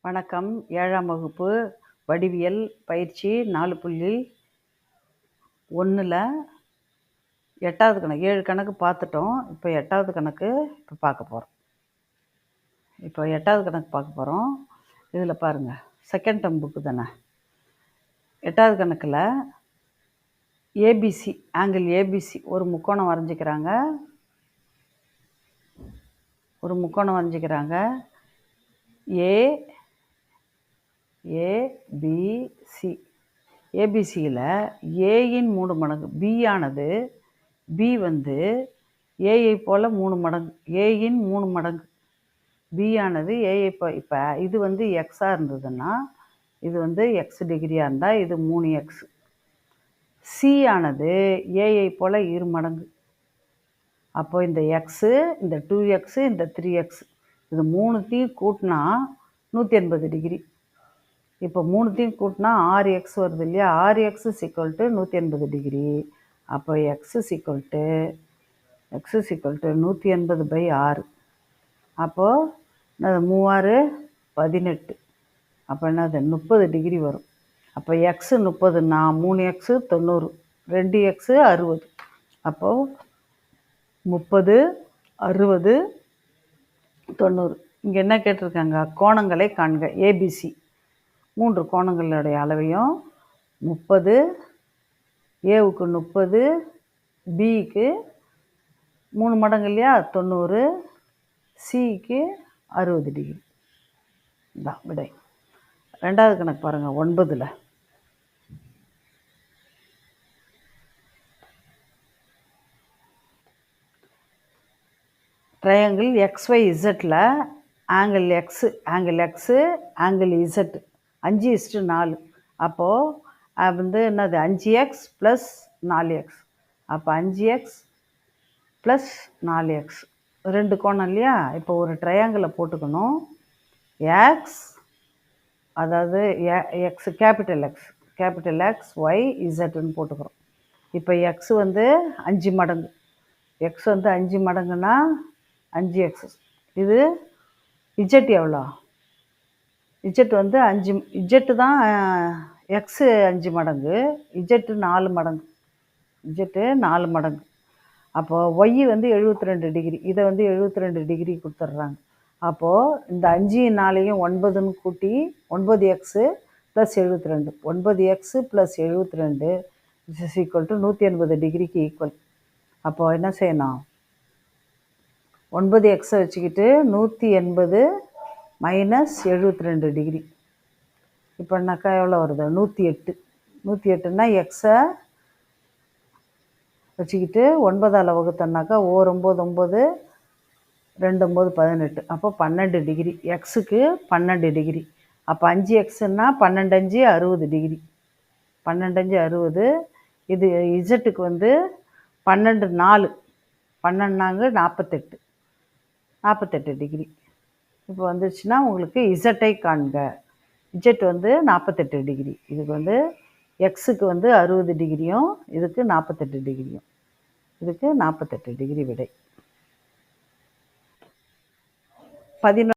வணக்கம். 7ஆம் வகுப்பு வடிவியல் பயிற்சி 4.1ல் 8வது கணக்கு 7 கணக்கு பார்த்துட்டோம். இப்போ 8வது கணக்கு பார்க்க போகிறோம். இப்போ 8வது கணக்கு பார்க்க போகிறோம். இதில் பாருங்கள், செகண்ட் டேர்ம் புக்கு தானே. 8வது கணக்கில் ஏபிசி, ஆங்கிள் ஏபிசி ஒரு முக்கோணம் வரைஞ்சிக்கிறாங்க. ஏபிசி ஏபிசியில் ஏயின் 3 மடங்கு பி ஆனது, பி வந்து ஏயை போல் 3 மடங்கு, ஏயின் 3 மடங்கு பி ஆனது ஏஐ இப்போ இது வந்து எக்ஸாக இருந்ததுன்னா இது வந்து எக்ஸ் டிகிரியாக இருந்தால் இது 3x. சி ஆனது ஏஐ போல் 2 மடங்கு. அப்போது இந்த எக்ஸு, இந்த 2x, இந்த 3x இது மூணுத்தையும் கூட்டினா 180 டிகிரி. இப்போ மூணுத்தையும் கூட்டினா 6x வருது இல்லையா. 6x = 180 degree. அப்போ x = 180/6. அப்போது 3 6 18. அப்போ என்னது 30 டிகிரி வரும். அப்போ x 30ன்னா 3x 90, 2x 60. அப்போது 30 60 90. இங்கே என்ன கேட்டிருக்காங்க? கோணங்களை காண்க. ஏபிசி 3 கோணங்களுடைய அளவையும் 30, ஏவுக்கு 30, பிக்கு 3 மடங்கு இல்லையா 90, சிக்கு 60 டிகிரி தான் விடை. 2வது கணக்கு பாருங்கள். 9ல் ட்ரையாங்கிள் XYZல ஆங்கிள் எக்ஸு, ஆங்கிள் இசட் 5:4. அப்போது வந்து என்னது 5x + 4x. அப்போ 5x + 4x 2 கோணம் இல்லையா. இப்போ ஒரு ட்ரையாங்கிளை போட்டுக்கணும். எக்ஸ் அதாவது எக்ஸ் கேபிட்டல் எக்ஸ் ஒய் இசட்னு போட்டுக்கிறோம். இப்போ எக்ஸ் வந்து 5 மடங்கு, எக்ஸ் வந்து 5 மடங்குன்னா 5x. இது இஜெட் எவ்வளோ? இஜெட் வந்து 5, இஜெட்டு தான் எக்ஸு 5 மடங்கு, இஜெட்டு 4 மடங்கு. அப்போது ஒய் வந்து 72 டிகிரி, இதை வந்து 72 டிகிரி கொடுத்துட்றாங்க. அப்போது இந்த 5 4 9ன்னு கூட்டி 9x + 72, 9x + 72 = 180 டிகிரிக்கு ஈக்குவல். அப்போது என்ன செய்யணும்? 9x வச்சுக்கிட்டு 180 - 72 டிகிரி. இப்போனாக்கா எவ்வளோ வருது? 108. 108ன்னா எக்ஸை வச்சுக்கிட்டு 9ஆல் வகுத்தோம்னாக்கா 9 9 2 9 18. அப்போ 12 டிகிரி. எக்ஸுக்கு 12 டிகிரி. அப்போ 5xன்னா 12 5 60 டிகிரி. 12 5 60. இது இசட்டுக்கு வந்து 12 4 12 48 டிகிரி. இப்போ வந்துச்சுன்னா உங்களுக்கு இசட்டை காண்க. இஜெட் வந்து 48 டிகிரி. இதுக்கு வந்து எக்ஸுக்கு வந்து 60 டிகிரியும், இதுக்கு 48 டிகிரியும். இதுக்கு 48 டிகிரி விடை. 11